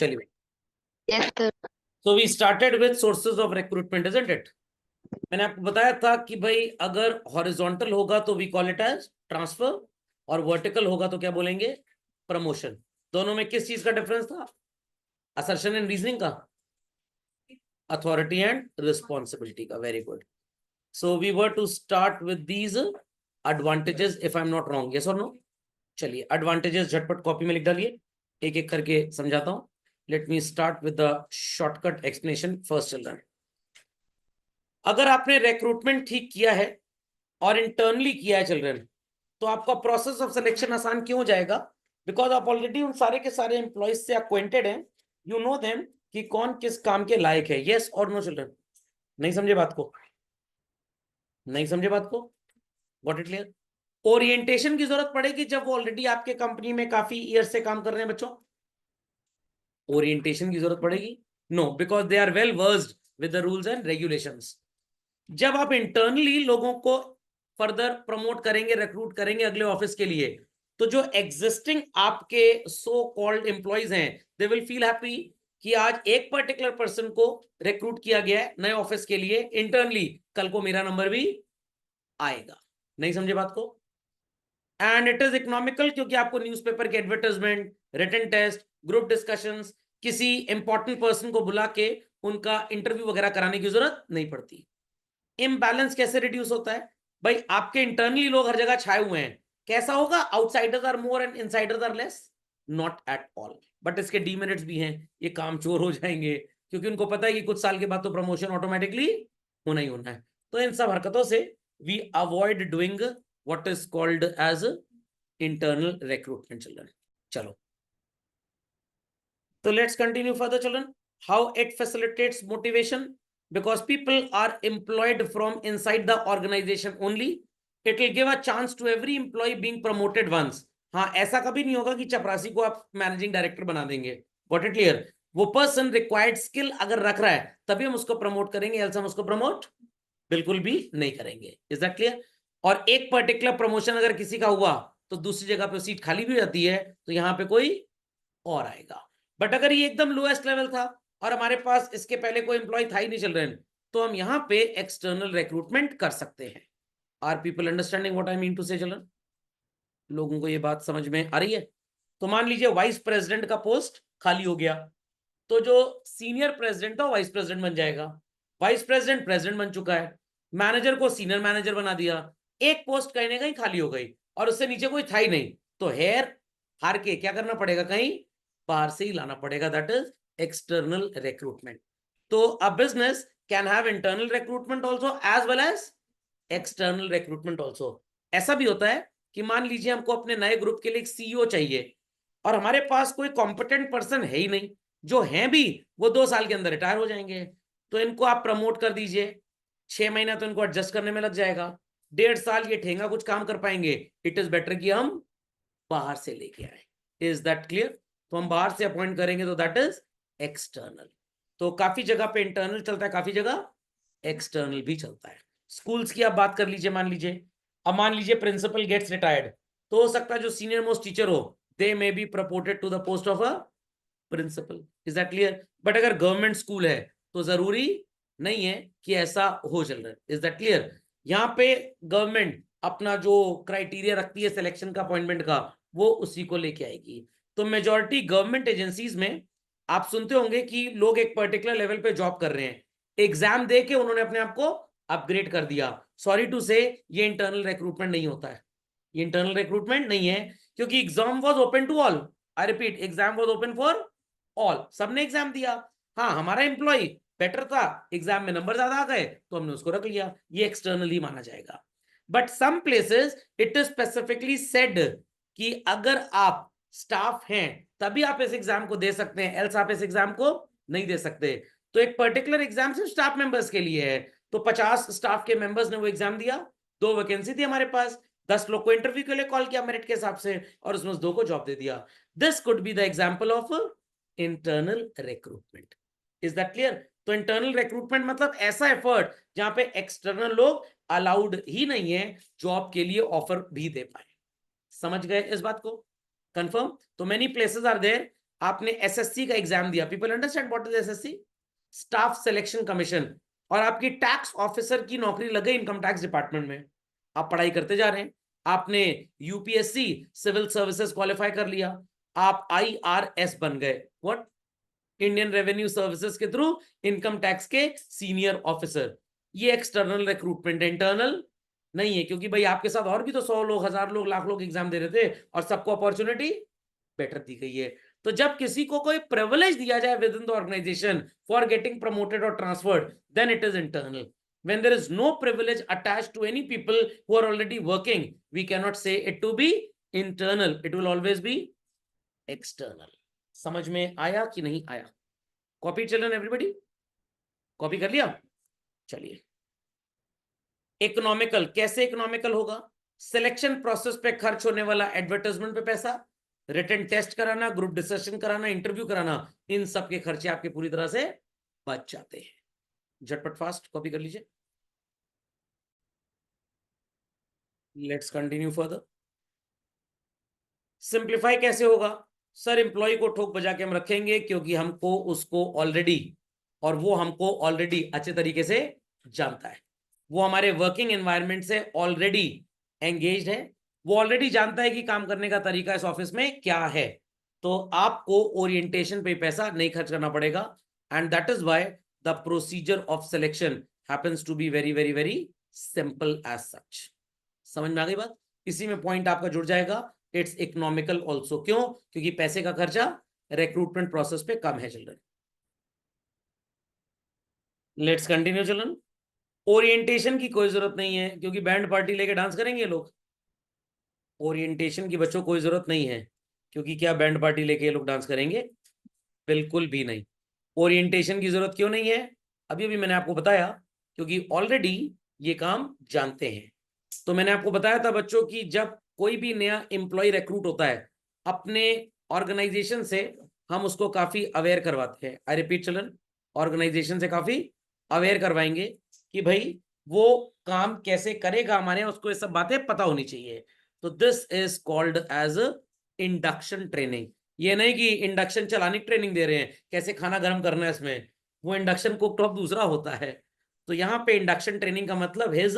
चलिए, Yes, sir. so we started with sources of recruitment, isn't it? मैंने आपको बताया था कि भाई अगर हॉरिजॉन्टल होगा तो we call it as transfer, और वर्टिकल होगा तो क्या बोलेंगे? प्रमोशन। दोनों में किस चीज का डिफरेंस था? असर्शन एंड रीजनिंग का, अथॉरिटी एंड रिस्पॉन्सिबिलिटी का। Very good. So we were to start with these advantages if I am not wrong, yes और नो? चलिए, एडवांटेजेस झटपट कॉपी में लिख डालिए, एक एक करके समझाता हूं। Let me start with the shortcut explanation first children. अगर आपने रिक्रूटमेंट ठीक किया है और इंटरनली किया है चिल्ड्रन, तो आपका प्रोसेस ऑफ सिलेक्शन आसान क्यों हो जाएगा? बिकॉज आप ऑलरेडी उन सारे के सारे एम्प्लॉयज से अक्वेंटेड हैं, यू नो देम कि कौन किस काम के लायक है। यस और नो चिल्ड्रन? नहीं समझे बात को? नहीं समझे बात को? Got it clear? ओरिएंटेशन की जरूरत पड़ेगी जब वो ऑलरेडी आपके कंपनी में काफी ईयर से काम कर रहे हैं बच्चों? ओरिएंटेशन की जरूरत पड़ेगी? No, because they are well versed with the rules and regulations. जब आप इंटरनली लोगों को फर्दर प्रमोट करेंगे, रिक्रूट करेंगे अगले ऑफिस के लिए, तो जो एग्जिस्टिंग आपके सो कॉल्ड एम्प्लॉयज हैं, दे विल फील हैप्पी कि आज एक पर्टिकुलर पर्सन को रिक्रूट किया गया है नए ऑफिस के लिए इंटरनली, कल को मेरा नंबर भी आएगा। नहीं समझे बात को? एंड इट इज इकोनॉमिकल, क्योंकि आपको न्यूज़पेपर के advertisement, written test, group discussions, किसी इंपॉर्टेंट पर्सन को बुला के उनका इंटरव्यू वगैरह कराने की जरूरत नहीं पड़ती। इम्बैलेंस कैसे रिड्यूस होता है? भाई आपके इंटरनली लोग हर जगह छाए हुए हैं, कैसा होगा? Outsiders are more and insiders are less? Not at all. But इसके डीमेरिट्स भी हैं, ये काम चोर हो जाएंगे, क्योंकि उनको पता है कि कुछ साल के बाद तो प्रमोशन ऑटोमेटिकली होना ही होना है। तो इन सब हरकतों से we avoid doing what is called as internal recruitment children. चलो, तो let's continue further children. How it facilitates motivation? because people are employed from inside the organization only, it will give a chance to every employee being promoted once. हाँ, ऐसा कभी नहीं होगा कि चपरासी को आप मैनेजिंग डायरेक्टर बना देंगे। Got it clear? वो पर्सन रिक्वायर्ड स्किल अगर रख रहा है तभी हम उसको प्रमोट करेंगे, एल्स हम उसको प्रमोट बिल्कुल भी नहीं करेंगे। Is that clear? और एक पर्टिकुलर प्रमोशन अगर किसी का हुआ तो दूसरी जगह पे सीट खाली भी हो जाती है, तो यहाँ पे कोई और आएगा। बट अगर ये एकदम लोएस्ट लेवल था और हमारे पास इसके पहले कोई एम्प्लॉय था ही नहीं चिल्ड्रन, तो हम यहाँ पे एक्सटर्नल रिक्रूटमेंट कर सकते हैं। Are people understanding what I mean to say children? लोगों को ये बात समझ में आ रही है? तो मान लीजिए वाइस प्रेसिडेंट का पोस्ट खाली हो गया, तो जो सीनियर प्रेसिडेंट था वाइस प्रेसिडेंट बन जाएगा, वाइस प्रेसिडेंट प्रेसिडेंट बन चुका है, मैनेजर को सीनियर मैनेजर बना दिया, एक पोस्ट कहीं ना कहीं खाली हो गई और उससे नीचे कोई था ही नहीं, तो हेयर हार के क्या करना पड़ेगा? कहीं बाहर से ही लाना पड़ेगा। That is external recruitment. तो a business can have internal recruitment also as well as external recruitment also. ऐसा भी होता है कि मान लीजिए हमको अपने नए ग्रुप के लिए एक सीईओ चाहिए और हमारे पास कोई कॉम्पिटेंट पर्सन है ही नहीं, जो हैं भी वो 2 साल के अंदर रिटायर हो जाएंगे, तो इनको आप प्रमोट कर दीजिए, 6 महीना तो इनको एडजस्ट करने में लग जाएगा, 1.5 साल ये ठेंगा कुछ काम कर पाएंगे। इट इज बेटर कि हम बाहर से लेके आए। Is that clear? तो हम बाहर से अपॉइंट करेंगे तो दैट इज एक्सटर्नल। तो काफी जगह पे इंटरनल चलता है, काफी जगह एक्सटर्नल भी चलता है। स्कूल्स की आप बात कर लीजिए, मान लीजिए प्रिंसिपल गेट्स रिटायर्ड, तो हो सकता है जो सीनियर मोस्ट टीचर हो, they may be promoted to the post of a principal. Is that clear? But अगर गवर्नमेंट स्कूल है तो जरूरी नहीं है कि ऐसा हो चल रहा है। Is that clear? यहाँ पे गवर्नमेंट अपना जो क्राइटेरिया रखती है सिलेक्शन का, अपॉइंटमेंट का, वो उसी को लेके आएगी। तो मेजॉरिटी गवर्नमेंट एजेंसीज में आप सुनते होंगे कि लोग एक पर्टिकुलर लेवल पे जॉब कर रहे हैं, एग्जाम दे के उन्होंने अपने आप को अपग्रेड कर दिया। सॉरी टू से, ये इंटरनल रिक्रूटमेंट नहीं होता है, ये इंटरनल रिक्रूटमेंट नहीं है, क्योंकि exam was open to all. I repeat, exam was open for all, सबने एग्जाम दिया। हाँ, हमारा एम्प्लॉय बेटर था, एग्जाम में नंबर ज्यादा आ गए तो हमने उसको रख लिया, ये एक्सटर्नल ही माना जाएगा। But some places it is specifically said कि अगर आप स्टाफ हैं तभी आप इस एग्जाम को दे सकते हैं, एल्स आप इस एग्जाम को नहीं दे सकते। तो एक पर्टिकुलर एग्जाम सिर्फ स्टाफ मेंबर्स के लिए है। तो 50 स्टाफ के मेंबर्स ने वो एग्जाम दिया, 2 वैकेंसी थी हमारे पास, 10 लोग को इंटरव्यू के लिए कॉल किया मेरिट के हिसाब से, और उसमें 2 को जॉब दे दिया। This could be the example of internal recruitment. Is that clear? तो इंटरनल रिक्रूटमेंट मतलब ऐसा एफर्ट जहां पे एक्सटर्नल लोग अलाउड ही नहीं है जॉब के लिए ऑफर भी दे पाए। समझ गए इस बात को? कंफर्म? तो मेनी प्लेसेस आर देयर, आपने एसएससी का एग्जाम दिया, people understand what is SSC, staff selection commission, और आपकी टैक्स ऑफिसर की नौकरी लग गई इनकम टैक्स डिपार्टमेंट में, आप पढ़ाई करते जा रहे हैं, आपने यूपीएससी सिविल सर्विसेज क्वालिफाई कर लिया, आप आईआरएस बन गए, व्हाट, इंडियन रेवेन्यू सर्विसेज के थ्रू इनकम टैक्स के सीनियर ऑफिसर। ये एक्सटर्नल रिक्रूटमेंट, इंटरनल नहीं है, क्योंकि भाई आपके साथ और भी तो 100 लोग, 1000 लोग, लाख लोग एग्जाम दे रहे थे और सबको अपॉर्चुनिटी बेटर दी गई है। तो जब किसी को कोई प्रिविलेज दिया जाए within the organisation for getting promoted और transferred, then it is internal. When there is no privilege attached to any people who are already working, we cannot say it to be internal. It will always be external. समझ में आया कि नहीं आया? Copy children everybody, copy कर लिया? चलिए, economical, कैसे इकोनॉमिकल होगा? सिलेक्शन प्रोसेस पे खर्च होने वाला एडवर्टाइजमेंट पे पैसा, रिटन टेस्ट कराना, ग्रुप डिस्कशन कराना, इंटरव्यू कराना, इन सब के खर्चे आपके पूरी तरह से बच जाते हैं। झटपट फास्ट कॉपी कर लीजिए। Let's continue further. सिंप्लीफाई कैसे होगा? सर एम्प्लॉय को ठोक बजा के हम रखेंगे क्योंकि हमको उसको ऑलरेडी, और वो हमको ऑलरेडी अच्छे तरीके से जानता है, वो हमारे वर्किंग एनवायरनमेंट से ऑलरेडी एंगेज्ड है, वो ऑलरेडी जानता है कि काम करने का तरीका इस ऑफिस में क्या है, तो आपको ओरिएंटेशन पे पैसा नहीं खर्च करना पड़ेगा। And that is why the procedure of selection happens to be very very very simple as such. समझ में आ गई बात? इसी में पॉइंट आपका जुड़ जाएगा, इट्स इकोनॉमिकल ऑल्सो। क्यों? क्योंकि पैसे का खर्चा रिक्रूटमेंट प्रोसेस पे कम है children. Let's continue children. Orientation की कोई जरूरत नहीं है क्योंकि बैंड पार्टी लेके डांस करेंगे लोग। ओरिएंटेशन की बच्चों कोई जरूरत नहीं है क्योंकि क्या बैंड पार्टी लेके ये लोग डांस करेंगे? बिल्कुल भी नहीं। ओरिएंटेशन की जरूरत क्यों नहीं है? अभी अभी मैंने आपको बताया, क्योंकि ऑलरेडी ये काम जानते हैं। तो मैंने आपको बताया था बच्चों की जब कोई भी नया एम्प्लॉय रिक्रूट होता है अपने ऑर्गेनाइजेशन से, हम उसको काफी अवेयर करवाते हैं। आई रिपीट चिल्ड्रन, ऑर्गेनाइजेशन से काफी अवेयर करवाएंगे कि भाई वो काम कैसे करेगा, हमारे यहाँ उसको ये सब बातें पता होनी चाहिए। तो this is called as induction training. ये नहीं कि इंडक्शन चलाने की ट्रेनिंग दे रहे हैं, कैसे खाना गर्म करना है इसमें, वो इंडक्शन कुकटॉप दूसरा होता है। तो यहाँ पे इंडक्शन ट्रेनिंग का मतलब हिज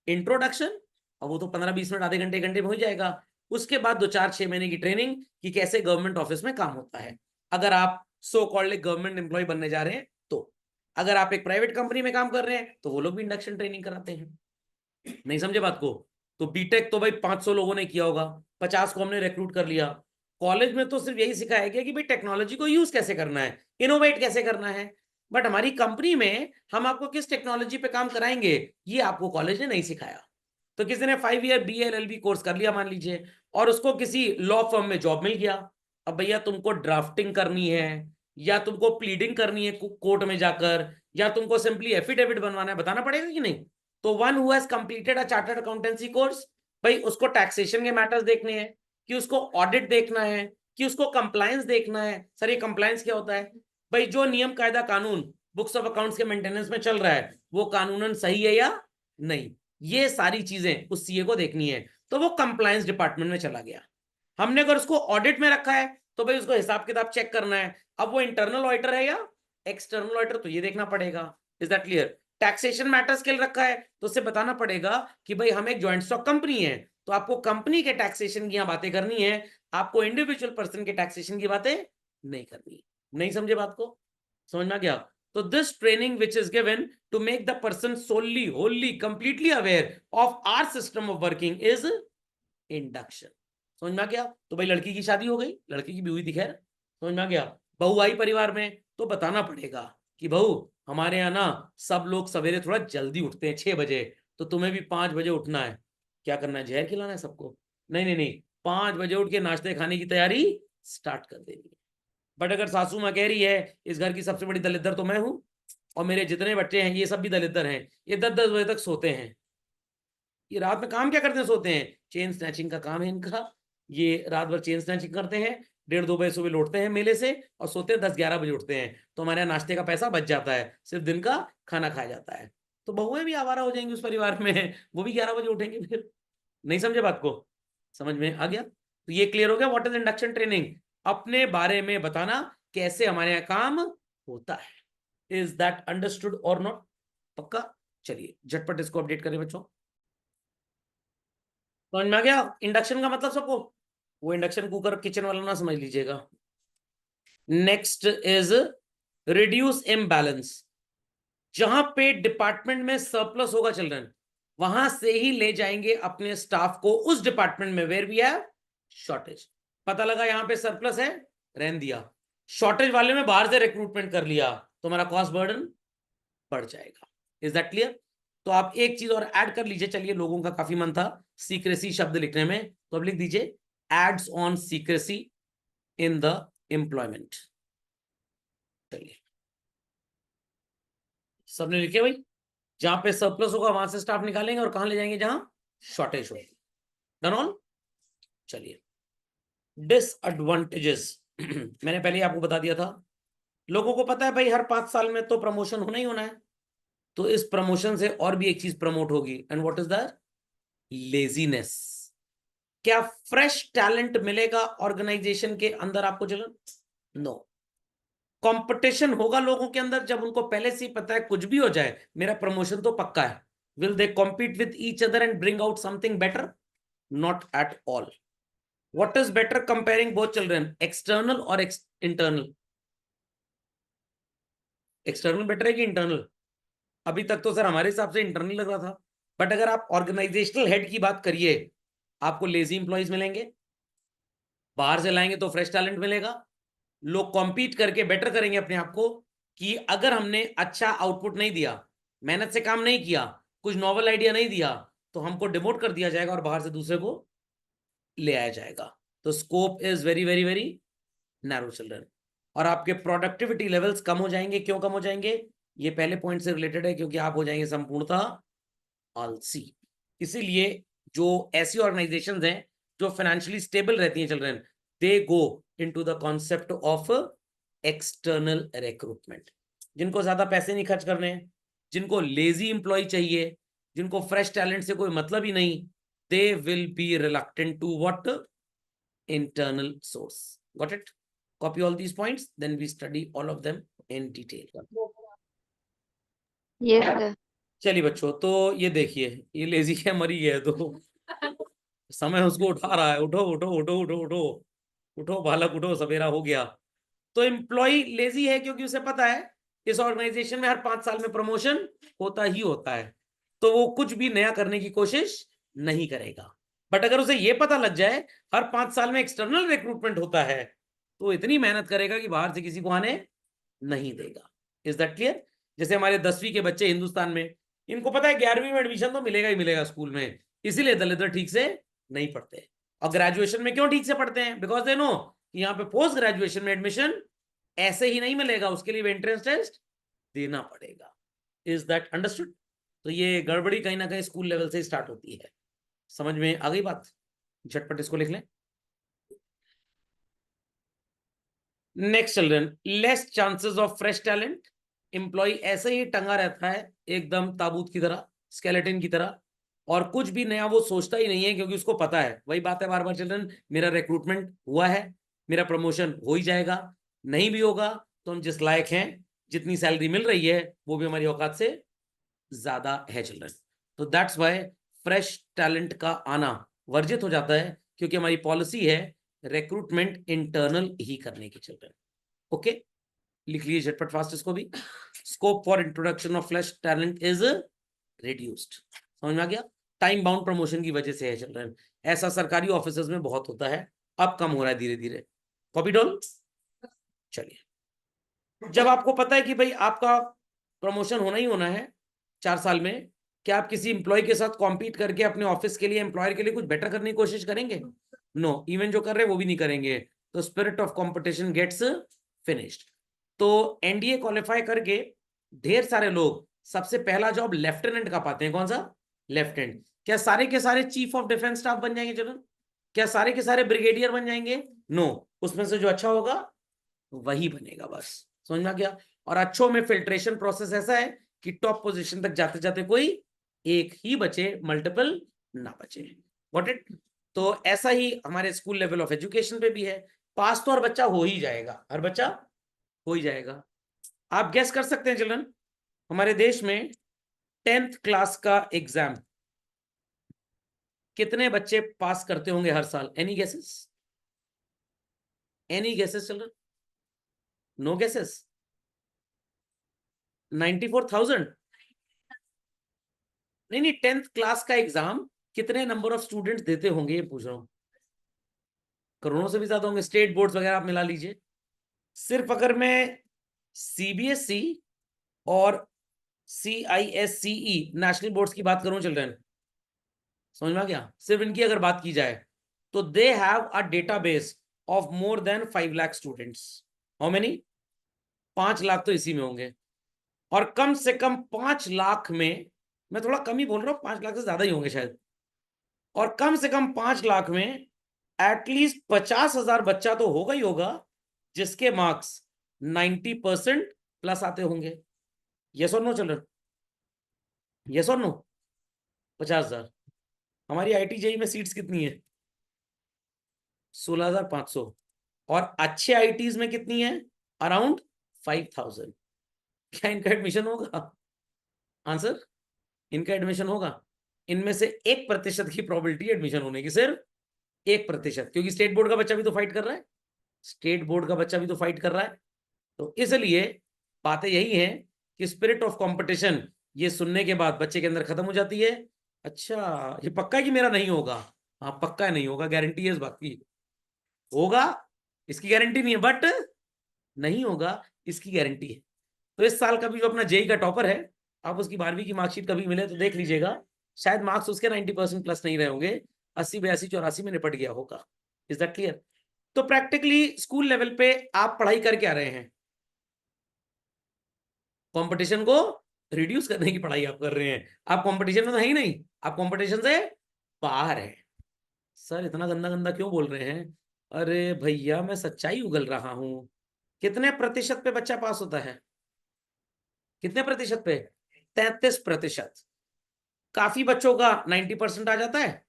इंट्रोडक्शन, और वो तो 15-20 मिनट, आधे घंटे, घंटे में हो जाएगा। उसके बाद 2-4-6 महीने की ट्रेनिंग कि कैसे गवर्नमेंट ऑफिस में काम होता है, अगर आप सो कॉल्ड एक गवर्नमेंट एम्प्लॉय बनने जा रहे हैं तो। अगर आप एक प्राइवेट कंपनी में काम कर रहे हैं तो वो लोग भी इंडक्शन ट्रेनिंग कराते हैं। नहीं समझे बात को? तो बीटेक तो भाई 500 लोगों ने किया होगा, 50 को हमने रिक्रूट कर लिया। कॉलेज में तो सिर्फ यही सिखाया गया कि भाई टेक्नोलॉजी को यूज कैसे करना है, इनोवेट कैसे करना है, बट हमारी कंपनी में हम आपको किस टेक्नोलॉजी पे काम कराएंगे ये आपको कॉलेज ने नहीं सिखाया। तो किसी ने 5 ईयर BA-LLB कोर्स कर लिया मान लीजिए, और उसको किसी लॉ फर्म में जॉब मिल गया। अब भैया तुमको ड्राफ्टिंग करनी है, या तुमको प्लीडिंग करनी है कोर्ट में जाकर, या तुमको सिंपली एफिडेविट बनवाना है, बताना पड़ेगा कि नहीं? तो one who has completed a chartered accountancy course, भाई उसको टैक्सेशन के मैटर्स देखने हैं, कि उसको ऑडिट देखना है, कि उसको कंप्लायंस देखना है। सर ये कंप्लायंस क्या होता है? भाई जो नियम कायदा कानून बुक्स ऑफ अकाउंट्स के मेंटेनेंस में चल रहा है वो कानूनन सही है या नहीं, ये सारी चीजें उस सीए को देखनी है। तो वो कंप्लायंस डिपार्टमेंट में चला गया। हमने अगर उसको ऑडिट में रखा है तो भाई उसको हिसाब किताब चेक करना है। अब वो इंटरनल ऑडिटर है या एक्सटर्नल ऑडिटर, तो ये देखना पड़ेगा। Is that clear? Taxation matters के लिए रखा है तो उससे बताना पड़ेगा कि भाई हम एक ज्वाइंट स्टॉक कंपनी है, तो आपको कंपनी के टैक्सेशन की यहाँ बातें करनी है, आपको इंडिविजुअल पर्सन के टैक्सेशन की बातें नहीं करनी। नहीं समझे बात को? समझ में आ गया? तो this training which is given to make the person solely wholly completely aware of our system of working is induction. समझ में आ गया? तो भाई लड़की की शादी हो गई, लड़की की भी हुई थी, खैर समझ में आ गया। बहू आई परिवार में तो बताना पड़ेगा कि बहू हमारे यहाँ ना सब लोग सवेरे थोड़ा जल्दी उठते हैं 6 बजे, तो तुम्हें भी 5 बजे उठना है। क्या करना है? जहर खिलाना है सबको? नहीं नहीं नहीं, 5 बजे उठ के नाश्ते खाने की तैयारी स्टार्ट कर देनी है। बट अगर सासू माँ कह रही है इस घर की सबसे बड़ी दलिद्दर तो मैं हूं, और मेरे जितने बच्चे हैं ये सब भी दलिद्दर हैं, ये 10-10 बजे तक सोते हैं, ये रात में काम क्या करते हैं? सोते हैं। चेन स्नैचिंग का काम है इनका, ये रात भर चेन स्नैचिंग करते हैं, 1:30-2 बजे सुबह लौटते हैं मेले से, और सोते हैं 10-11 बजे उठते हैं। तो हमारे यहाँ नाश्ते का पैसा बच जाता है, सिर्फ दिन का खाना खाया जाता है। तो बहुएं भी आवारा हो जाएंगी उस परिवार में, वो भी 11 बजे उठेंगे फिर। नहीं समझे बात को? समझ में आ गया? तो ये क्लियर हो गया व्हाट इज इंडक्शन ट्रेनिंग। अपने बारे में बताना कैसे हमारे यहाँ काम होता है। इज दैट अंडरस्टूड और नॉट? पक्का? चलिए झटपट इसको अपडेट करें बच्चों। समझ में आ गया इंडक्शन का मतलब सबको? वो इंडक्शन कुकर किचन वाला ना समझ लीजिएगा। Next is reduce imbalance. जहां पे डिपार्टमेंट में सरप्लस होगा चिल्ड्रन, वहां से ही ले जाएंगे अपने स्टाफ को उस डिपार्टमेंट में वेयर वी हैव शॉर्टेज। पता लगा यहां पे सरप्लस है, रहन दिया, शॉर्टेज वाले में बाहर से रिक्रूटमेंट कर लिया, तो हमारा कॉस्ट बर्डन बढ़ जाएगा। Is that clear? तो आप एक चीज और ऐड कर लीजिए। चलिए, लोगों का काफी मन था सीक्रेसी शब्द लिखने में, तो अब लिख दीजिए adds on secrecy in the employment. चलिए, सबने लिखे भाई? जहां पे सरप्लस होगा वहां से स्टाफ निकालेंगे और कहां ले जाएंगे? जहां शॉर्टेज होगी। Done all? चलिए, डिसएडवांटेजेस मैंने पहले ही आपको बता दिया था। लोगों को पता है भाई हर 5 साल में तो प्रमोशन होना ही होना है, तो इस प्रमोशन से और भी एक चीज प्रमोट होगी, and what is that? Laziness. क्या फ्रेश टैलेंट मिलेगा ऑर्गेनाइजेशन के अंदर आपको? चलो, नो। कंपटीशन होगा लोगों के अंदर जब उनको पहले से ही पता है कुछ भी हो जाए मेरा प्रमोशन तो पक्का है। Will they compete with each other and bring out something better? Not at all. What is better comparing both children, external और इंटरनल? एक्सटर्नल बेटर है कि इंटरनल? अभी तक तो सर हमारे हिसाब से इंटरनल लग रहा था, बट अगर आप ऑर्गेनाइजेशनल हेड की बात करिए, आपको लेजी इंप्लॉइज मिलेंगे, बाहर से लाएंगे तो फ्रेश टैलेंट मिलेगा, लोग कॉम्पीट करके बेटर करेंगे अपने आप को कि अगर हमने अच्छा आउटपुट नहीं दिया, मेहनत से काम नहीं किया, कुछ नॉवल आइडिया नहीं दिया, तो हमको डिमोट कर दिया जाएगा और बाहर से दूसरे को ले आया जाएगा। तो scope is very very very narrow children, और आपके प्रोडक्टिविटी लेवल्स कम हो जाएंगे। क्यों कम हो जाएंगे? ये पहले पॉइंट से रिलेटेड है, क्योंकि आप हो जाएंगे संपूर्णतः आलसी। इसीलिए जो ऐसी ऑर्गेनाइजेशंस हैं जो फाइनेंशियली स्टेबल रहती हैं children, they go into the concept of external recruitment. जिनको ज्यादा पैसे नहीं खर्च करने, जिनको लेजी इंप्लॉय चाहिए, जिनको फ्रेश टैलेंट से कोई मतलब ही नहीं, they will be reluctant to what? internal source. Got it? Copy all these points, then we study all of them in detail. Yes sir. चलिए बच्चों, तो ये देखिए, ये लेजी है, मरी गया, तो समय उसको उठा रहा है, उठो उठो उठो उठो उठो उठो बालक उठो, सवेरा हो गया। तो एम्प्लॉय लेजी है क्योंकि उसे पता है इस ऑर्गेनाइजेशन में हर 5 साल में प्रमोशन होता ही होता है, तो वो कुछ भी नया करने की कोशिश नहीं करेगा। बट अगर उसे ये पता लग जाए हर 5 साल में एक्सटर्नल रिक्रूटमेंट होता है, तो इतनी मेहनत करेगा कि बाहर से किसी को आने नहीं देगा। Is that clear? जैसे हमारे 10वीं के बच्चे हिंदुस्तान में, इनको पता है 11वीं में एडमिशन तो मिलेगा ही मिलेगा स्कूल में, इसीलिए दलित ठीक से नहीं पढ़ते। और ग्रेजुएशन में क्यों ठीक से पढ़ते हैं? बिकॉज दे नो कि यहाँ पे पोस्ट ग्रेजुएशन में एडमिशन ऐसे ही नहीं मिलेगा, उसके लिए एंट्रेंस टेस्ट देना पड़ेगा। Is that understood? तो ये गड़बड़ी कहीं ना कहीं स्कूल लेवल से स्टार्ट होती है। समझ में आ गई बात? झटपट इसको लिख लें। Next children, less chances of fresh talent. Employ ऐसे ही टंगा रहता है एकदम ताबूत की तरह, स्केलेटन की तरह, और कुछ भी नया वो सोचता ही नहीं है, क्योंकि उसको पता है, वही बात है बार बार चिल्ड्रन, मेरा रिक्रूटमेंट हुआ है, मेरा प्रमोशन हो ही जाएगा, नहीं भी होगा तो हम जिस लायक हैं, जितनी सैलरी मिल रही है वो भी हमारी औकात से ज्यादा है चिल्ड्रन। तो दैट्स वाई फ्रेश टैलेंट का आना वर्जित हो जाता है, क्योंकि हमारी पॉलिसी है रिक्रूटमेंट इंटरनल ही करने की चिल्ड्रन। ओके, लिख लीजिए झटपट फास्ट इसको भी। Scope for introduction of fresh talent is reduced. समझ में आ गया? टाइम बाउंड प्रमोशन की वजह से है चिल्ड्रन। ऐसा सरकारी ऑफिसर्स में बहुत होता है, अब कम हो रहा है धीरे धीरे। Copy done? चलिए, जब आपको पता है कि भाई आपका प्रमोशन होना ही होना है 4 साल में, क्या आप किसी इंप्लॉय के साथ कॉम्पीट करके अपने ऑफिस के लिए, एम्प्लॉयर के लिए कुछ बेटर करने की कोशिश करेंगे? नो, इवन जो कर रहे हैं वो भी नहीं करेंगे। तो spirit of competition gets finished. तो एनडीए क्वालिफाई करके ढेर सारे लोग सबसे पहला जॉब लेफ्टिनेंट का पाते हैं। कौन सा? लेफ्टिनेंट। क्या सारे के सारे चीफ ऑफ डिफेंस स्टाफ बन जाएंगे चलो? क्या सारे के सारे ब्रिगेडियर बन जाएंगे? नो, उसमें से जो अच्छा होगा वही बनेगा, बस। समझ में आ गया? और अच्छों में फिल्ट्रेशन प्रोसेस ऐसा है कि टॉप पोजीशन तक जाते जाते कोई एक ही बचे, मल्टीपल ना बचे। Got it? तो ऐसा ही हमारे स्कूल लेवल ऑफ एजुकेशन पे भी है। पास तो हर बच्चा हो ही जाएगा, हर बच्चा हो ही जाएगा। आप गेस कर सकते हैं चिल्ड्रन, हमारे देश में 10th क्लास का एग्जाम कितने बच्चे पास करते होंगे हर साल? Any guesses? Any guesses children? No guesses? 94,000? नहीं, 10th क्लास का एग्जाम कितने नंबर ऑफ स्टूडेंट्स देते होंगे ये पूछ रहा हूं। करोड़ों से भी ज्यादा होंगे, स्टेट बोर्ड्स वगैरह आप मिला लीजिए। सिर्फ अगर मैं सीबीएसई और CISCE नेशनल बोर्ड्स की बात करूं चिल्ड्रन, समझ में आ गया? सिर्फ इनकी अगर बात की जाए तो they have a database of more than 5 lakh students. How many? 5 lakh तो इसी में होंगे। और कम से कम 5 लाख में, मैं थोड़ा कम ही बोल रहा हूं, 5 लाख से ज्यादा ही होंगे शायद, और कम से कम 5 लाख में एटलीस्ट 50,000 बच्चा तो होगा ही होगा जिसके मार्क्स 90% प्लस आते होंगे। यस और नो चिल्ड्रन? यस और नो? 50,000। हमारी IIT JEE में सीट्स कितनी है? 16,500। और अच्छे IITs में कितनी है? अराउंड 5,000। क्या इनका एडमिशन होगा? आंसर, इनका एडमिशन होगा। इनमें से 1% की प्रोबेबिलिटी एडमिशन होने की, सिर्फ 1%, क्योंकि स्टेट बोर्ड का बच्चा भी तो फाइट कर रहा है, स्टेट बोर्ड का बच्चा भी तो फाइट कर रहा है। तो इसलिए बातें यही है कि स्पिरिट ऑफ कंपटीशन, ये सुनने के बाद बच्चे के अंदर खत्म हो जाती है। अच्छा, ये पक्का है कि मेरा नहीं होगा? हाँ पक्का नहीं होगा, गारंटी है इस बात की। होगा इसकी गारंटी नहीं है, बट नहीं होगा इसकी गारंटी है। तो इस साल का भी जो अपना JEE का टॉपर है, आप उसकी 12वीं की मार्कशीट कभी मिले तो देख लीजिएगा, शायद मार्क्स उसके 90% प्लस नहीं रहे होंगे, 80, 82, 84 में निपट गया होगा। Is that clear? तो प्रैक्टिकली स्कूल लेवल पे आप पढ़ाई करके आ रहे हैं, कंपटीशन को रिड्यूस करने की पढ़ाई आप कर रहे हैं। आप कंपटीशन में तो है ही नहीं, आप कंपटीशन से बाहर है। सर इतना गंदा गंदा क्यों बोल रहे हैं? अरे भैया मैं सच्चाई उगल रहा हूं। कितने प्रतिशत पे बच्चा पास होता है? कितने प्रतिशत पे? 33%। काफी बच्चों का 90% आ जाता है,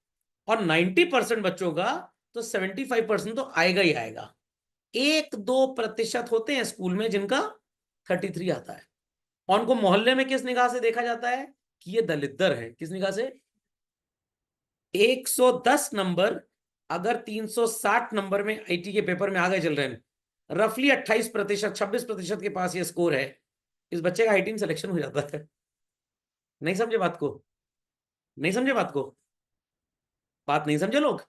और 90% बच्चों का तो 75% तो आएगा ही आएगा। 1-2% होते हैं स्कूल में जिनका 33 आता है, और उनको मोहल्ले में किस निगाह से देखा जाता है कि ये दलिद्दर है? किस निगाह से? 110 नंबर अगर 360 नंबर में IT के पेपर में आ गए, चल रहे हैं रफली 28%, 26% के पास ये स्कोर है, इस बच्चे का IT में सिलेक्शन हो जाता है। नहीं समझे बात को? नहीं समझे बात को? बात नहीं समझे लोग?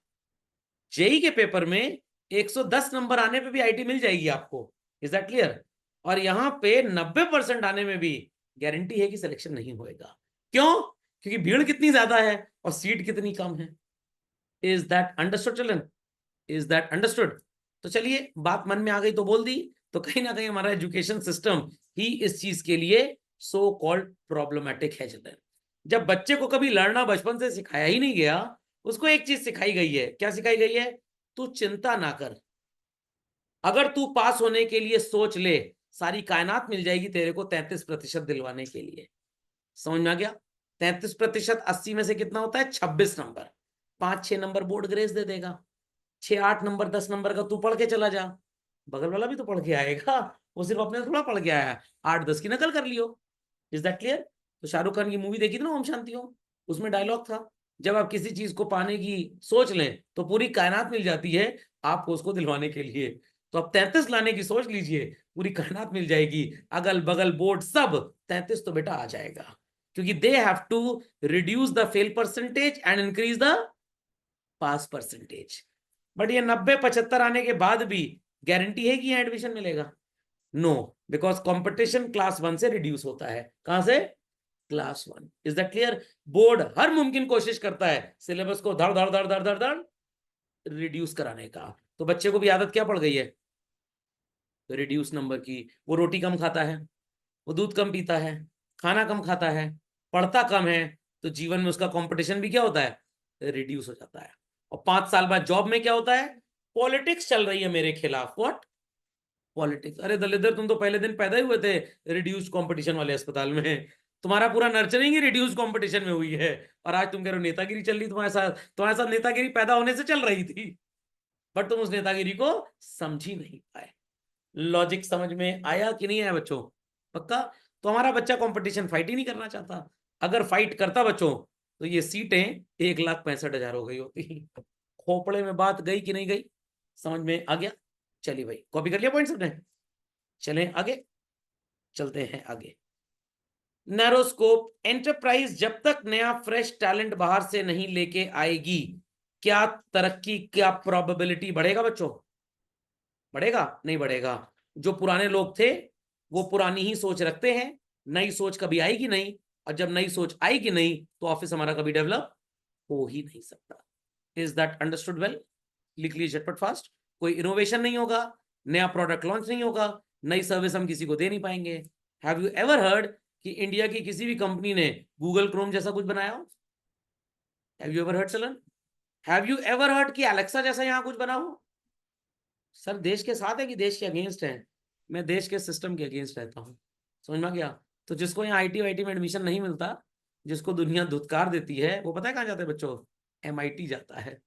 JEE के पेपर में 110 नंबर आने पे भी IT मिल जाएगी आपको। Is that clear? और यहां पे 90% आने में भी गारंटी है कि सिलेक्शन नहीं होएगा। क्यों? क्योंकि भीड़ कितनी ज्यादा है और सीट कितनी कम है। Is that understood children? Is that understood? तो चलिए, बात मन में आ गई तो बोल दी। तो कहीं ना कहीं हमारा एजुकेशन सिस्टम ही इस चीज के लिए सो कॉल्ड प्रॉब्लमेटिक है चिल्ड्रन। जब बच्चे को कभी लड़ना बचपन से सिखाया ही नहीं गया, उसको एक चीज सिखाई गई है। क्या सिखाई गई है? तू चिंता ना कर, अगर तू पास होने के लिए सोच ले, सारी कायनात मिल जाएगी तेरे को 33% दिलवाने के लिए। समझ में आ गया? 33% 80 में से कितना होता है? 26 नंबर। 5-6 नंबर बोर्ड ग्रेस दे देगा, 6-8 नंबर 10 नंबर का तू पढ़ के चला जा, बगल वाला भी तो पढ़ के आएगा, वो सिर्फ अपने थोड़ा पढ़ के आया, 8-10 की नकल कर लियो। Is that clear? तो शाहरुख खान की मूवी देखी थी ना, ओम शांति ओम, उसमें डायलॉग था, जब आप किसी चीज को पाने की सोच लें तो पूरी कायनात मिल जाती है आपको उसको दिलवाने के लिए। तो आप 33 लाने की सोच लीजिए, पूरी कायनात मिल जाएगी, अगल बगल बोर्ड सब, 33 तो बेटा आ जाएगा। क्योंकि they have to reduce the fail percentage and increase the pass percentage. But ये 90-75 आने के बाद भी गारंटी है कि यहाँ एडमिशन मिलेगा? नो, बिकॉज कंपटीशन क्लास 1 से रिड्यूस होता है। कहां से? Class 1। Is that clear? Board हर मुमकिन कोशिश करता है सिलेबस को धड़ धड़ धड़ धड़ धड़ धड़ रिड्यूस कराने का। तो बच्चे को भी आदत क्या पड़ गई है? रिड्यूस नंबर की। वो रोटी कम खाता है, वो दूध कम पीता है, खाना कम खाता है, पढ़ता कम है, तो जीवन में उसका कंपटीशन भी क्या होता है? रिड्यूस हो जाता है। और 5 साल बाद जॉब में क्या होता है? पॉलिटिक्स चल रही है मेरे खिलाफ। व्हाट? पॉलिटिक्स? अरे दलिद्र, तुम तो पहले दिन पैदा ही हुए थे रिड्यूस कंपटीशन वाले अस्पताल में, तुम्हारा पूरा नर्चरिंग ही रिड्यूस कंपटीशन में हुई है, और आज तुम कह रहे हो नेतागिरी चल रही। तुम्हारे साथ नेतागिरी पैदा होने से चल रही थी, बट तुम उस नेतागिरी को समझ ही नहीं पाए। लॉजिक समझ में आया कि नहीं आया बच्चों? पक्का? तो हमारा बच्चा कंपटीशन फाइट ही नहीं करना चाहता। अगर फाइट करता बच्चों तो ये सीटें 1,65,000 हो गई होती। खोपड़े में बात गई कि नहीं गई? समझ में आ गया? चलिए भाई, कॉपी कर लिया पॉइंट सबने? चलें आगे, चलते हैं आगे। नैरो स्कोप एंटरप्राइज जब तक नया फ्रेश टैलेंट बाहर से नहीं लेके आएगी, क्या तरक्की, क्या प्रोबेबिलिटी बढ़ेगा बच्चों? बढ़ेगा? नहीं बढ़ेगा। जो पुराने लोग थे वो पुरानी ही सोच रखते हैं, नई सोच कभी आएगी नहीं, और जब नई सोच आएगी नहीं तो ऑफिस हमारा कभी डेवलप हो ही नहीं सकता। Is that understood well? लिख लीजिए झटपट फास्ट। कोई इनोवेशन नहीं होगा, नया प्रोडक्ट लॉन्च नहीं होगा, नई सर्विस हम किसी को दे नहीं पाएंगे। हैव यू एवर हर्ड कि इंडिया की किसी भी कंपनी ने गूगल क्रोम जैसा कुछ बनाया हो? हैव यू एवर हर्ड चलन? हैव यू एवर हर्ड कि एलेक्सा जैसा यहां कुछ बना हो? सर देश के साथ है कि देश के अगेंस्ट है? मैं देश के सिस्टम के अगेंस्ट रहता हूँ, समझ में गया? तो जिसको यहाँ आईटी वाईटी में एडमिशन नहीं मिलता, जिसको दुनिया धुतकार देती है, वो पता है कहाँ जाता है बच्चों? MIT जाता है,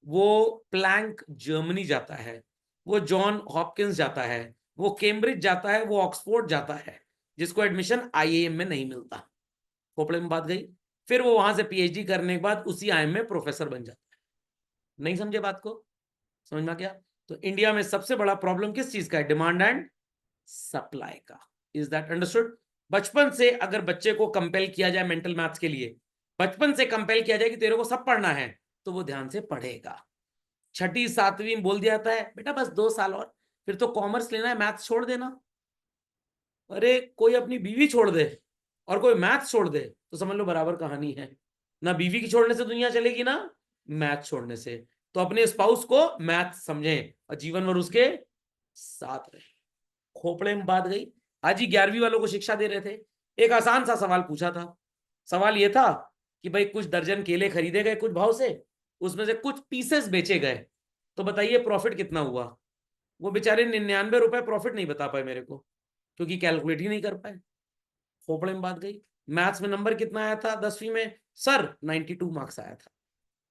वो प्लैंक जर्मनी जाता है, वो जॉन हॉपकिंस जाता है, वो कैम्ब्रिज जाता है, वो ऑक्सफोर्ड जाता है, जिसको एडमिशन IIM में नहीं मिलता। खोपड़े में बात गई। फिर वो वहां से PhD करने के बाद उसी IIM में प्रोफेसर बन जाता है। नहीं समझे बात को? समझ में क्या? तो इंडिया में सबसे बड़ा प्रॉब्लम किस चीज का है? डिमांड एंड सप्लाई का। Is that understood? बचपन से अगर बच्चे को कंपेल किया जाए मेंटल मैथ्स के लिए, बचपन से कंपेल किया जाए कि तेरे को सब पढ़ना है, तो वो ध्यान से पढ़ेगा। छठी सातवीं बोल दिया जाता है बेटा बस 2 साल और, फिर तो कॉमर्स लेना है, मैथ्स छोड़ देना। अरे कोई अपनी बीवी छोड़ दे और कोई मैथ्स छोड़ दे तो समझ लो बराबर कहानी है। ना बीवी की छोड़ने से दुनिया चलेगी, ना मैथ छोड़ने से। तो अपने स्पाउस को मैथ समझें और जीवन भर उसके साथ रहे। खोपड़े में बात गई। आज ही 11वीं वालों को शिक्षा दे रहे थे, एक आसान सा सवाल पूछा था। सवाल यह था कि भाई कुछ दर्जन केले खरीदे गए कुछ भाव से, उसमें से कुछ पीसेस बेचे गए, तो बताइए प्रॉफिट कितना हुआ? वो बेचारे 99 रुपए प्रॉफिट नहीं बता पाए मेरे को, क्योंकि कैलकुलेट ही नहीं कर पाए। खोपड़े में बात गई। मैथ्स में नंबर कितना आया था 10वीं में? सर 92 मार्क्स आया था।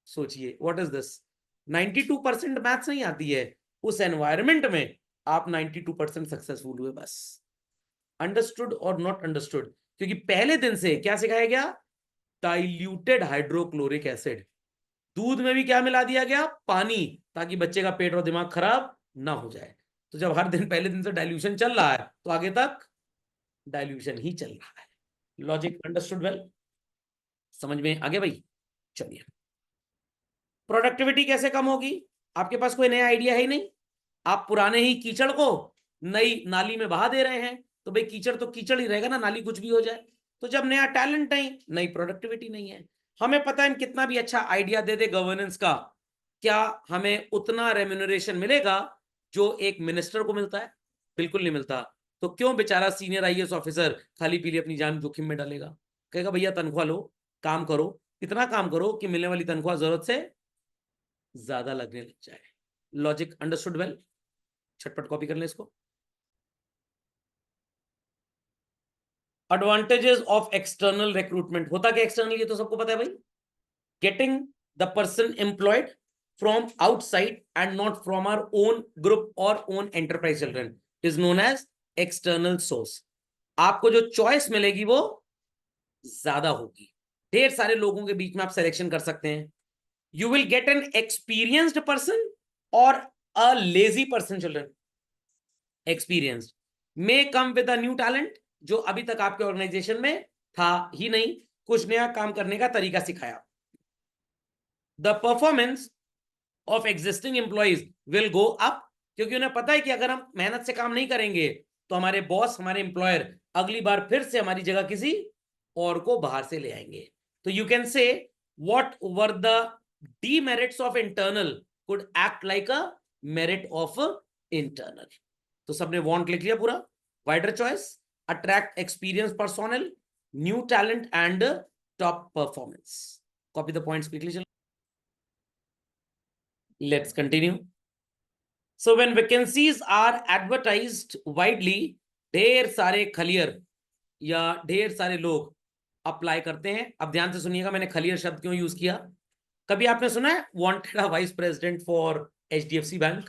सोचिए व्हाट इज दिस? 92% मैथ्स नहीं आती है, उस एनवायरमेंट में आप 92% सक्सेसफुल हुए बस। अंडरस्टूड और नॉट अंडरस्टूड? क्योंकि पहले दिन से क्या सिखाया गया? Diluted hydrochloric acid. दूध में भी क्या मिला दिया गया? पानी, ताकि बच्चे का पेट और दिमाग खराब ना हो जाए। तो जब हर दिन पहले दिन से डाइल्यूशन चल रहा है तो आगे तक डाइल्यूशन ही चल रहा है। Logic understood well? समझ में आगे भाई? चलिए, प्रोडक्टिविटी कैसे कम होगी? आपके पास कोई नया आइडिया है ही नहीं। आप पुराने ही कीचड़ को नई नाली में बहा दे रहे हैं, तो भाई कीचड़ तो कीचड़ ही रहेगा ना, नाली कुछ भी हो जाए। तो जब नया टैलेंट नहीं, नई प्रोडक्टिविटी नहीं है, हमें पता है हम कितना भी अच्छा आइडिया दे दे गवर्नेंस का, क्या हमें उतना रेम्यूनरेशन मिलेगा जो एक मिनिस्टर को मिलता है? बिल्कुल नहीं मिलता। तो क्यों बेचारा सीनियर IAS ऑफिसर खाली पीली अपनी जान जोखिम में डालेगा? कहेगा भैया तनख्वाह लो, काम करो, इतना काम करो कि मिलने वाली तनख्वाह जरूरत से ज्यादा लगने लग जाए। Logic understood well? छटपट कॉपी कर ले इसको। Advantages of external recruitment. होता क्या एक्सटर्नल, ये तो सबको पता है भाई। Getting the person employed from outside and not from our own group और own enterprise children is known as external source. आपको जो चॉइस मिलेगी वो ज्यादा होगी, ढेर सारे लोगों के बीच में आप सिलेक्शन कर सकते हैं। You will get an experienced person or a lazy person, children. Experienced may come with a new talent जो अभी तक आपके ऑर्गेनाइजेशन में था ही नहीं, कुछ नया काम करने का तरीका सिखाया। The performance of existing employees will go up, क्योंकि उन्हें पता है कि अगर हम मेहनत से काम नहीं करेंगे तो हमारे बॉस, हमारे एम्प्लॉयर अगली बार फिर से हमारी जगह किसी और को बाहर से ले आएंगे। तो you can say what were the demerits of internal could act like a merit of internal। तो सबने want लिख लिया पूरा। wider choice, attract experienced personnel, new talent and top performance। copy the points quickly। Let's continue। So when vacancies are advertised widely, ढेर सारे खलियर या ढेर सारे लोग अप्लाई करते हैं। अब ध्यान से सुनिएगा मैंने खलियर शब्द क्यों यूज किया। कभी आपने सुना है wanted a vice president for HDFC bank?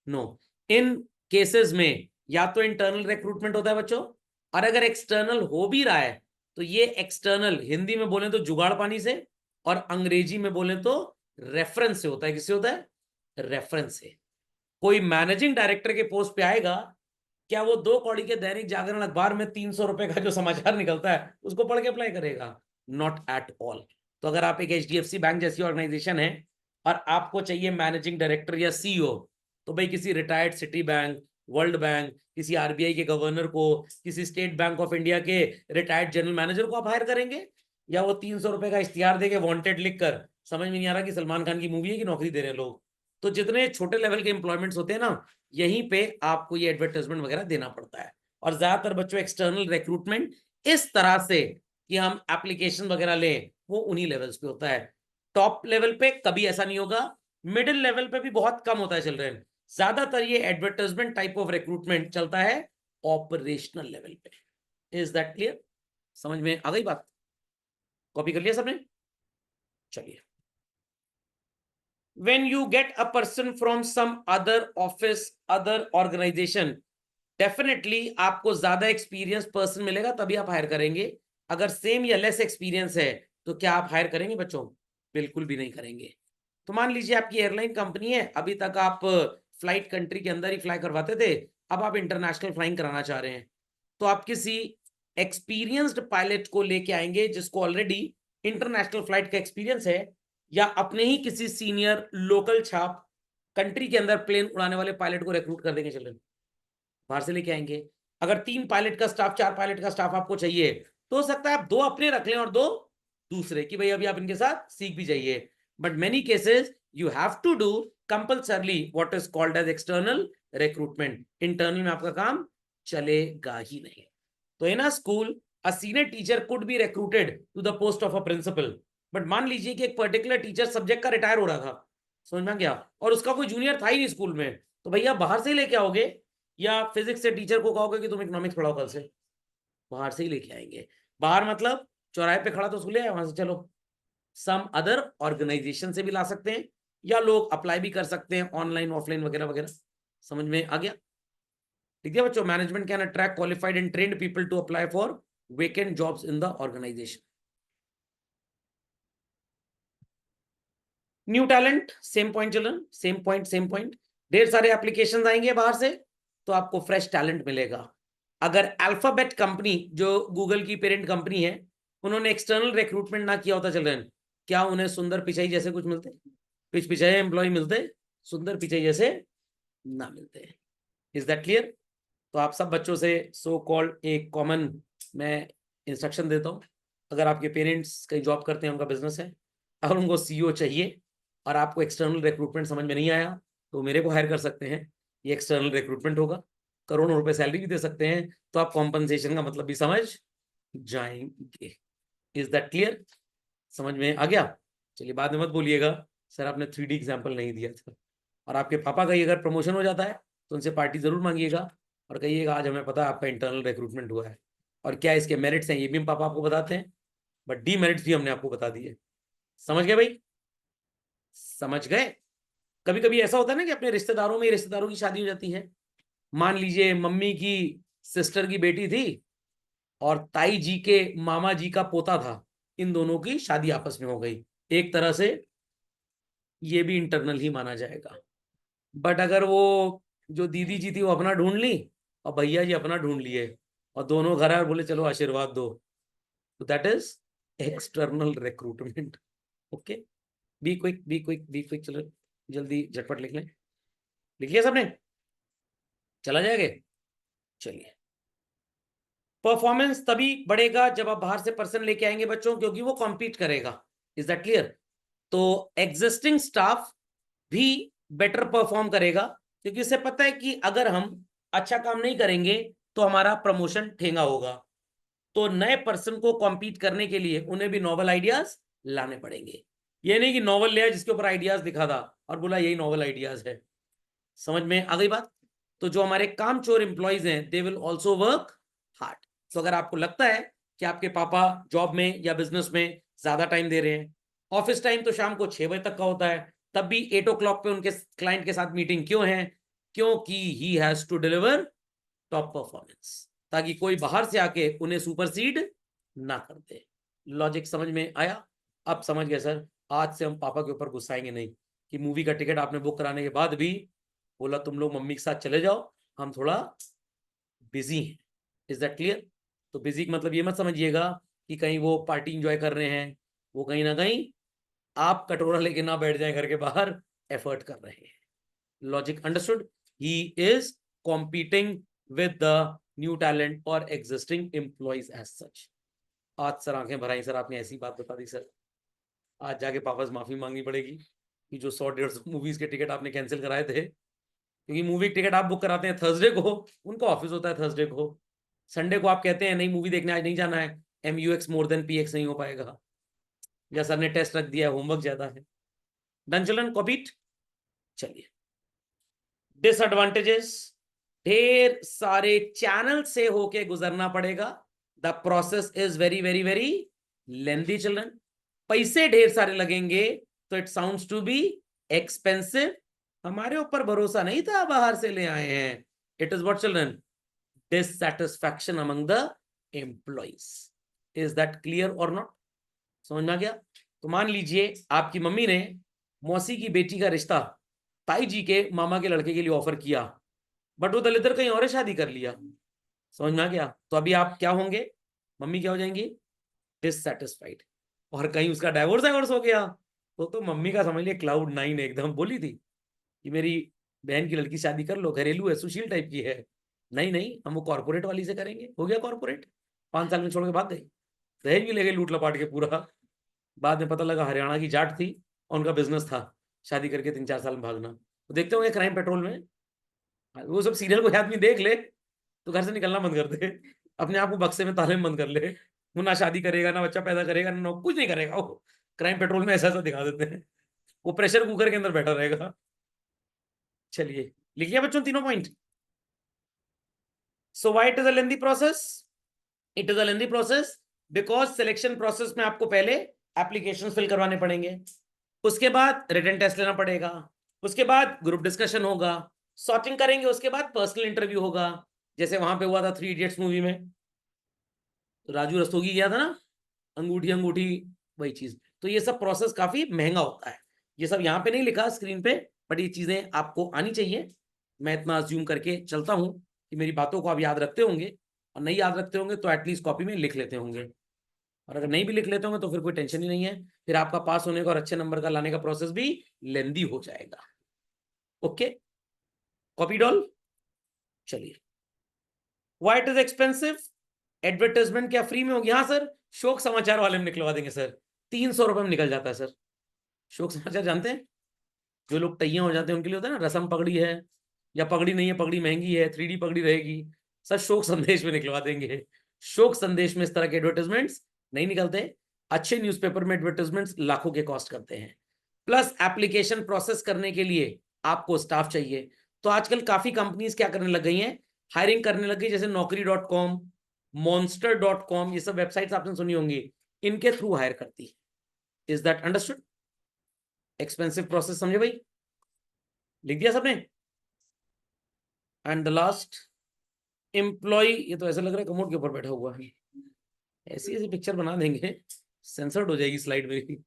No. इन केसेस में या तो इंटरनल रिक्रूटमेंट होता है बच्चों, और अगर एक्सटर्नल हो भी रहा है तो ये एक्सटर्नल हिंदी में बोले तो जुगाड़ पानी से, और अंग्रेजी में बोले तो रेफरेंस से होता है। किससे होता है? रेफरेंस से। कोई मैनेजिंग डायरेक्टर के पोस्ट पे आएगा, क्या वो 2 कौड़ी के दैनिक जागरण अखबार में 300 रुपए का जो समाचार निकलता है उसको पढ़ के अप्लाई करेगा? Not at all. तो अगर आप एक HDFC बैंक जैसी ऑर्गेनाइजेशन है और आपको चाहिए मैनेजिंग डायरेक्टर या CEO, तो भाई किसी retired city bank, world bank, किसी RBI के गवर्नर को, किसी स्टेट बैंक ऑफ इंडिया के रिटायर्ड जनरल मैनेजर को आप हायर करेंगे? या वो 300 रुपए का इश्तिहार देके वांटेड लिखकर, समझ में नहीं आ रहा कि सलमान खान की मूवी है कि नौकरी दे रहे हैं लोग। तो जितने छोटे लेवल के एम्प्लॉयमेंट्स होते हैं ना, यहीं पे आपको ये एडवर्टाइजमेंट वगैरह देना पड़ता है। और ज्यादातर बच्चों एक्सटर्नल रिक्रूटमेंट इस तरह से कि हम एप्लीकेशन वगैरह लें, वो उन्हीं लेवल्स पे होता है। टॉप लेवल पे कभी ऐसा नहीं होगा, मिडिल लेवल पे भी बहुत कम होता है चिल्ड्रन। ज्यादातर ये एडवर्टाइजमेंट टाइप ऑफ रिक्रूटमेंट चलता है ऑपरेशनल लेवल पे। Is that clear? समझ में आ गई बात? कॉपी कर लिया सबने? चलिए, when you get a person from some other office, other organization, definitely आपको ज्यादा एक्सपीरियंस पर्सन मिलेगा तभी आप हायर करेंगे। अगर सेम या लेस एक्सपीरियंस है तो क्या आप हायर करेंगे बच्चों? बिल्कुल भी नहीं करेंगे। तो मान लीजिए आपकी एयरलाइन कंपनी है, अभी तक आप फ्लाइट कंट्री के अंदर ही फ्लाई करवाते थे, अब आप इंटरनेशनल फ्लाइंग कराना चाह रहे हैं, तो आप किसी एक्सपीरियंस्ड पायलट को लेके आएंगे जिसको ऑलरेडी इंटरनेशनल फ्लाइट का एक्सपीरियंस है, या अपने ही किसी सीनियर लोकल छाप कंट्री के अंदर प्लेन उड़ाने वाले पायलट को रिक्रूट कर देंगे चिल्ड्रन? बाहर से लेके आएंगे। अगर 3 पायलट का स्टाफ, 4 पायलट का स्टाफ आपको चाहिए, तो हो सकता है आप 2 अपने रख लें और 2 दूसरे, कि भाई अभी आप इनके साथ सीख भी जाइए। But many cases you have to do compulsorily what is called as external recruitment. Internal में आपका काम चलेगा ही नहीं। तो in a school a senior teacher could be recruited to the post of a principal. But मान लीजिए कि एक पर्टिकुलर टीचर सब्जेक्ट का रिटायर हो रहा था, समझ में गया, और उसका कोई जूनियर था ही नहीं स्कूल में, तो भैया बाहर से ही लेके आओगे, या फिजिक्स से टीचर को कहोगे कि तुम इकोनॉमिक्स पढ़ाओ कल से? बाहर से ही लेके आएंगे। बाहर मतलब चौराहे पे खड़ा तो स्कूल है, वहां से चलो सम अदर ऑर्गेनाइजेशन से भी ला सकते हैं, या लोग अप्लाई भी कर सकते हैं ऑनलाइन ऑफलाइन वगैरह वगैरह। समझ में आ गया? ठीक है बच्चों, management can attract qualified and trained people to apply for vacant jobs in the organisation. New talent, same point children, same point same point. ढेर सारे एप्लीकेशंस आएंगे बाहर से, तो आपको फ्रेश टैलेंट मिलेगा। अगर अल्फाबेट कंपनी, जो गूगल की पेरेंट कंपनी है, उन्होंने एक्सटर्नल रिक्रूटमेंट ना किया होता चिल्ड्रन, क्या उन्हें सुंदर पिचाई जैसे कुछ मिलते? पिचाई एम्प्लॉय मिलते? सुंदर पिचाई जैसे ना मिलते। Is that clear? तो आप सब बच्चों से सो कॉल्ड एक कॉमन मैं इंस्ट्रक्शन देता हूँ। अगर आपके पेरेंट्स कहीं जॉब करते हैं, उनका बिजनेस है, अगर उनको CEO चाहिए और आपको एक्सटर्नल रिक्रूटमेंट समझ में नहीं आया, तो मेरे को हायर कर सकते हैं। ये एक्सटर्नल रिक्रूटमेंट होगा, करोड़ों रुपए सैलरी भी दे सकते हैं, तो आप कॉम्पनसेशन का मतलब भी समझ जाएंगे। Is that clear? समझ में आ गया? चलिए, बाद में मत बोलिएगा सर आपने 3D एग्जाम्पल नहीं दिया था। और आपके पापा का ही अगर प्रमोशन हो जाता है तो उनसे पार्टी जरूर मांगिएगा और कहिएगा आज हमें पता है आपका इंटरनल रिक्रूटमेंट हुआ है, और क्या इसके मेरिट्स हैं ये भी पापा आपको बताते हैं, बट डीमेरिट्स भी हमने आपको बता दिए। समझ गए भाई? समझ गए? कभी कभी ऐसा होता है ना कि अपने रिश्तेदारों में रिश्तेदारों की शादी हो जाती है। मान लीजिए मम्मी की सिस्टर की बेटी थी और ताई जी के मामा जी का पोता था, इन दोनों की शादी आपस में हो गई, एक तरह से ये भी इंटरनल ही माना जाएगा। बट अगर वो जो दीदी जी थी वो अपना ढूंढ ली और भैया जी अपना ढूंढ लिए, और दोनों घर आए और बोले चलो आशीर्वाद दो, तो that is external recruitment. Okay, be quick be quick be quick, चलो जल्दी झटपट लिख लें। लिख लिया सबने? चला जाएगा? चलिए, परफॉर्मेंस तभी बढ़ेगा जब आप बाहर से पर्सन लेके आएंगे बच्चों, क्योंकि वो कॉम्पीट करेगा। Is that clear? तो एग्जिस्टिंग स्टाफ भी बेटर परफॉर्म करेगा, क्योंकि उसे पता है कि अगर हम अच्छा काम नहीं करेंगे तो हमारा प्रमोशन ठेंगा होगा। तो नए पर्सन को कॉम्पीट करने के लिए उन्हें भी नॉवल आइडियाज लाने पड़ेंगे। ये नहीं कि नॉवल ले आया जिसके ऊपर आइडियाज दिखा था और बोला यही नॉवल आइडियाज है। समझ में आ गई बात? तो जो हमारे कामचोर एम्प्लॉयज हैं they will also work hard. तो अगर आपको लगता है कि आपके पापा जॉब में या बिजनेस में ज्यादा टाइम दे रहे हैं, ऑफिस टाइम तो शाम को 6 बजे तक का होता है, तब भी 8 o'clock पे उनके क्लाइंट के साथ मीटिंग क्यों है? क्योंकि he has to deliver top performance, ताकि कोई बाहर से आके उन्हें सुपरसीड ना कर दे। लॉजिक समझ में आया? अब समझ गए सर, आज से हम पापा के ऊपर गुस्साएंगे नहीं कि मूवी का टिकट आपने बुक कराने के बाद भी बोला तुम लोग मम्मी के साथ चले जाओ, हम थोड़ा बिजी हैं। Is that clear? तो बिजी मतलब ये मत समझिएगा कि कहीं वो पार्टी इंजॉय कर रहे हैं, वो कहीं ना कहीं आप कटोरा लेके ना बैठ जाए घर के बाहर, एफर्ट कर रहे हैं। Logic understood? He is competing with the new talent और एग्जिस्टिंग एम्प्लॉइज एज सच। आज सर आंखें भराई सर, आपने ऐसी बात बता दी सर, आज जाके पापा से माफी मांगनी पड़ेगी कि जो 100-150 मूवीज के टिकट आपने कैंसिल कराए थे, क्योंकि मूवी टिकट आप बुक कराते हैं थर्सडे को, उनका ऑफिस होता है थर्सडे को, संडे को आप कहते हैं नहीं मूवी देखने आज नहीं जाना है, MUX मोर देन PX नहीं हो पाएगा, या सर ने टेस्ट रख दिया है, होमवर्क ज्यादा है। Done children, copied? चलिए, डिसएडवांटेजेस, ढेर सारे चैनल से होके गुजरना पड़ेगा, the process is very very very lengthy children, पैसे ढेर सारे लगेंगे, तो it sounds to be expensive, हमारे ऊपर भरोसा नहीं था बाहर से ले आए हैं। It is what children? Dissatisfaction among the employees. Is that clear और नॉट? समझ में आ गया? तो मान लीजिए आपकी मम्मी ने मौसी की बेटी का रिश्ता ताई जी के मामा के लड़के के लिए ऑफर किया, बट वो दलितर कहीं और शादी कर लिया। समझ में आ गया? तो अभी आप क्या होंगे? मम्मी क्या हो जाएंगी? डिससैटिस्फाइड। और कहीं उसका डाइवोर्स हो गया तो मम्मी का समझ लिया Cloud9 एकदम, बोली थी कि मेरी बहन की लड़की शादी कर लो, घरेलू है, सुशील टाइप की है। नहीं नहीं, हम वो कॉर्पोरेट वाली से करेंगे। हो गया कॉर्पोरेट, 5 साल में छोड़ के भाग गई, दहेज भी ले गई लूट लपाट के पूरा। बाद में पता लगा हरियाणा की जाट थी और उनका बिजनेस था, शादी करके 3-4 साल में भागना। तो देखते होंगे क्राइम पेट्रोल में, वो सब सीरियल को आदमी देख ले तो घर से निकलना बंद कर दे, अपने आप को बक्से में ताले में बंद कर ले, वो ना शादी करेगा, ना बच्चा पैदा करेगा, ना कुछ नहीं करेगा। वो क्राइम पेट्रोल में ऐसा ऐसा दिखा देते हैं, वो प्रेशर कुकर के अंदर बैठा रहेगा। चलिए, लिख लिया बच्चों तीनों point? So why it is a lengthy process? It is a lengthy process because selection process में आपको पहले एप्लीकेशन फिल करवाने पड़ेंगे, उसके बाद रिटन टेस्ट लेना पड़ेगा, उसके बाद ग्रुप डिस्कशन होगा, सॉर्टिंग करेंगे, उसके बाद पर्सनल इंटरव्यू होगा, जैसे वहां पे हुआ था 3 इडियट्स मूवी में, राजू रस्तोगी गया था ना, अंगूठी अंगूठी, वही चीज। तो ये सब प्रोसेस काफी महंगा होता है, ये सब यहाँ पे नहीं लिखा स्क्रीन पे, बट ये चीजें आपको आनी चाहिए। मैं इतना अज्यूम करके चलता हूँ कि मेरी बातों को आप याद रखते होंगे, और नहीं याद रखते होंगे तो एटलीस्ट कॉपी में लिख लेते होंगे, और अगर नहीं भी लिख लेते होंगे तो फिर कोई टेंशन ही नहीं है, फिर आपका पास होने का और अच्छे नंबर का लाने का प्रोसेस भी लेंदी हो जाएगा। Okay, copy done? चलिए, why it is expensive? Advertisement क्या फ्री में होगी? हाँ सर, शोक समाचार वाले में निकलवा देंगे सर, 300 रुपए में निकल जाता है सर। शोक समाचार जानते हैं, जो लोग तैयार हो जाते हैं उनके लिए होता है ना, रसम पगड़ी है या पगड़ी नहीं है, पगड़ी महंगी है, 3D पगड़ी रहेगी, सर शोक संदेश में निकलवा देंगे। शोक संदेश में इस तरह के एडवर्टाइजमेंट्स नहीं निकलते, अच्छे न्यूज़पेपर में एडवर्टाइजमेंट्स लाखों के कॉस्ट करते हैं, प्लस एप्लीकेशन प्रोसेस करने के लिए आपको स्टाफ चाहिए। तो आजकल काफी कंपनीज क्या करने लग गई हैं, हायरिंग करने लग गई, जैसे Naukri.com, Monster.com, ये सब वेबसाइट्स आपने सुनी होंगी, इनके थ्रू हायर करती है। Is that understood? Expensive process समझे भाई? लिख दिया सबने? एंड द लास्ट, एम्प्लॉय, ये तो ऐसा लग रहा है कमोड के ऊपर बैठा हुआ है, ऐसी ऐसी पिक्चर बना देंगे, सेंसर्ड हो जाएगी स्लाइड मेरी।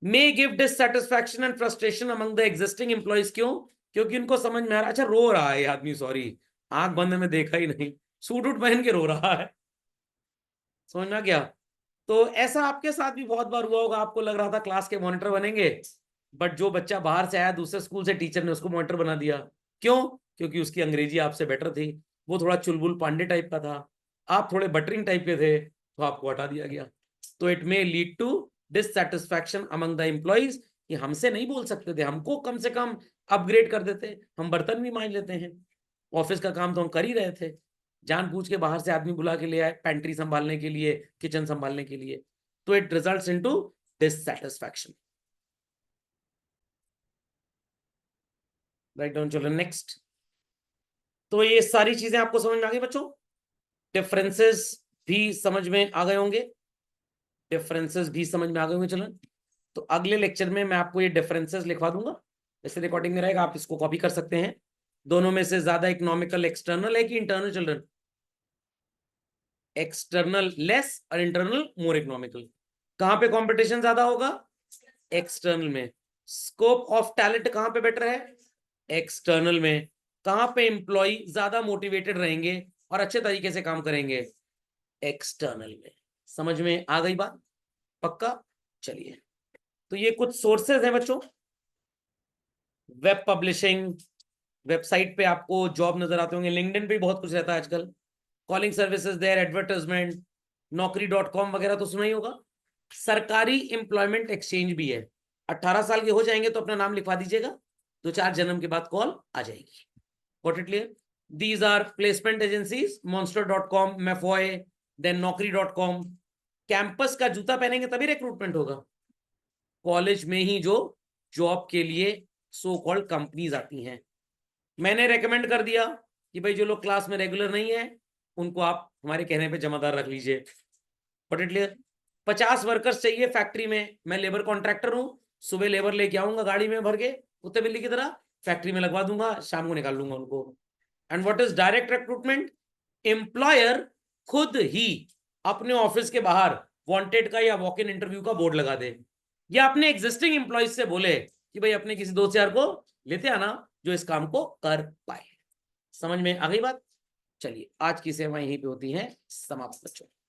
May give dissatisfaction and frustration among the existing employees. क्यों? क्योंकि उनको समझ में आ रहा है, अच्छा रो रहा है आदमी, सॉरी आंख बंद में देखा ही नहीं, सूट उट पहन के रो रहा है। समझ में आ गया? तो ऐसा आपके साथ भी बहुत बार हुआ होगा, आपको लग रहा था क्लास के मॉनिटर बनेंगे, बट जो बच्चा बाहर से आया दूसरे स्कूल से, टीचर ने उसको मॉनिटर बना दिया। क्यों? क्योंकि उसकी अंग्रेजी आपसे बेटर थी, वो थोड़ा चुलबुल पांडे टाइप का था, आप थोड़े बटरिंग टाइप के थे, तो आपको हटा दिया गया। तो it may lead to dissatisfaction among the employees, कि हमसे नहीं बोल सकते थे, हमको कम से कम अपग्रेड कर देते, हम बर्तन भी मांज लेते हैं, ऑफिस का काम तो हम कर ही रहे थे, जान पूछ के बाहर से आदमी बुला के ले आए पेंट्री संभालने के लिए, किचन संभालने के लिए। तो it results into dissatisfaction. Write down children, next. तो ये सारी चीजें आपको समझ में आ गई बच्चों? डिफरेंसेस भी समझ में आ गए होंगे, डिफरेंसेस भी समझ में आ गए होंगे चिल्ड्रन? तो अगले लेक्चर में मैं आपको ये डिफरेंसेस लिखवा दूंगा, जैसे रिकॉर्डिंग में रहेगा, आप इसको कॉपी कर सकते हैं। दोनों में से ज्यादा इकोनॉमिकल एक्सटर्नल है कि इंटरनल चिल्ड्रन? एक्सटर्नल लेस और इंटरनल मोर इकोनॉमिकल। कहां पे कंपटीशन ज्यादा होगा? एक्सटर्नल में। स्कोप ऑफ टैलेंट कहां पे बेटर है? एक्सटर्नल में। कहां पे एम्प्लॉय ज्यादा मोटिवेटेड रहेंगे और अच्छे तरीके से काम करेंगे? एक्सटर्नल में। समझ में आ गई बात? पक्का? चलिए, तो ये कुछ सोर्सेज हैं बच्चों। वेब पब्लिशिंग, वेबसाइट पे आपको जॉब नजर आते होंगे, लिंक्डइन पे बहुत कुछ रहता है आजकल। Calling services there, advertisement, Naukri.com वगैरह तो सुना ही होगा। सरकारी एम्प्लॉयमेंट एक्सचेंज भी है। 18 साल के हो जाएंगे तो अपना नाम लिखवा दीजिएगा, 2-4 जन्म के बाद कॉल आ जाएगी। Got it clear? These are placement agencies, Monster.com, मैफॉय, देन Naukri.com। कैंपस का जूता पहनेंगे तभी रिक्रूटमेंट होगा। कॉलेज में ही जो जॉब के लिए सो कॉल्ड कंपनीज आती हैं। मैंने रेकमेंड कर दिया कि भाई जो लोग क्लास में रेगुलर नहीं है उनको आप हमारे कहने पे जमादार रख लीजिए। Got it clear? 50 वर्कर्स चाहिए फैक्ट्री में। मैं लेबर कॉन्ट्रैक्टर हूं, सुबह लेबर लेके आऊंगा गाड़ी में भर के कुत्ते बिल्ली की तरह, फैक्ट्री में लगवा दूंगा, शाम को निकाल लूंगा उनको। And what is direct recruitment? Employer खुद ही अपने ऑफिस के बाहर वांटेड का या वॉक इन इंटरव्यू का बोर्ड लगा दे, या अपने एग्जिस्टिंग एम्प्लॉयज से बोले कि भाई अपने किसी दोस्त यार को लेते आना जो इस काम को कर पाए। समझ में आ गई बात? चलिए, आज की सेवा यहीं पे होती है समाप्त बच्चों।